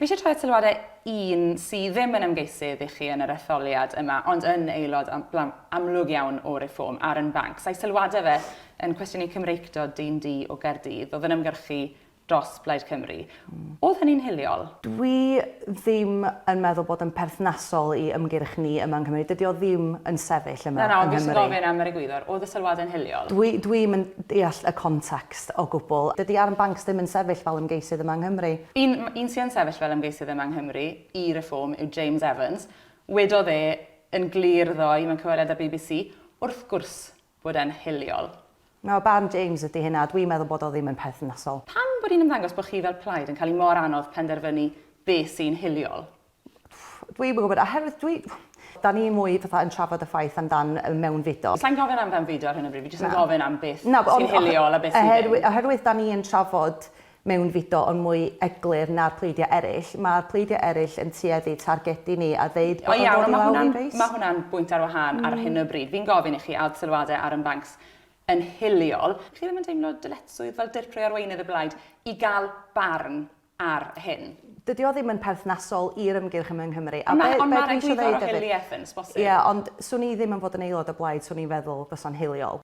Fi eisiau troi at sylwadau un sydd ddim yn ymgeisydd i chi yn yr etholiad yma, ond yn aelod amlwg iawn o Reform ar yn banc. Sa'i sylwadau fe yn cwestiynu Cymreictod D&D o Gaerdydd, oedd yn ymgyrchu dros Blaid Cymru. Oedd hynny'n hiliol? Dwi ddim yn meddwl bod yn perthnasol i ymgyrch ni yma yng Nghymru. Dydy o ddim yn sefyll yma yng Nghymru. Fi sy'n gofyn am yr egwyddor. Oedd y sylwadau'n hiliol? Dwi'n yn deall y context o gwbl. Dydy ar yn banc ddim yn sefyll fel ymgeisydd yma yng Nghymru. Un sy'n sefyll fel ymgeisydd yma yng Nghymru i Reform yw James Evans. Wedodd yn glir ddoi mewn cyfweliad ar BBC, wrth gwrs bod e'n hiliol. No, barn James ydy hynna, dwi'n meddwl bod o ddim yn perthnasol. Pam bod hi'n ymddangos bod chi fel plaid yn cael ei mor anodd penderfynu beth sy'n hiliol? Dwi'n gwybod, oherwydd da ni mwy yn trafod y ffaith amdan mewn fideo. Sa'n gofyn am fewn fideo ar hyn o bryd, fi jyst yn gofyn am beth sy'n hiliol a beth sy'n ddim. Oherwydd da ni yn trafod mewn fideo yn mwy eglur na'r pleidiau eraill, mae'r pleidiau eraill yn tueddu targedu ni a ddeud bod o'n dod i lawr i'n reis. Mae hwnna'n bwynt ar wahân ar hyn o bryd. Fi'n gofyn i chi a sylwadau ar yn bancs yn hiliol. Chi ddim yn teimlo dyletswydd fel ddirprwy arweinydd y blaid i gael barn ar hyn? Dydy o ddim yn perthnasol i'r ymgyrch yma yng Nghymru. Ond mae'r egwyddor o hiliaeth yn sbosib. Ie, ond swn i ddim yn fod yn aelod o blaid, swn i'n feddwl bysa'n hiliol.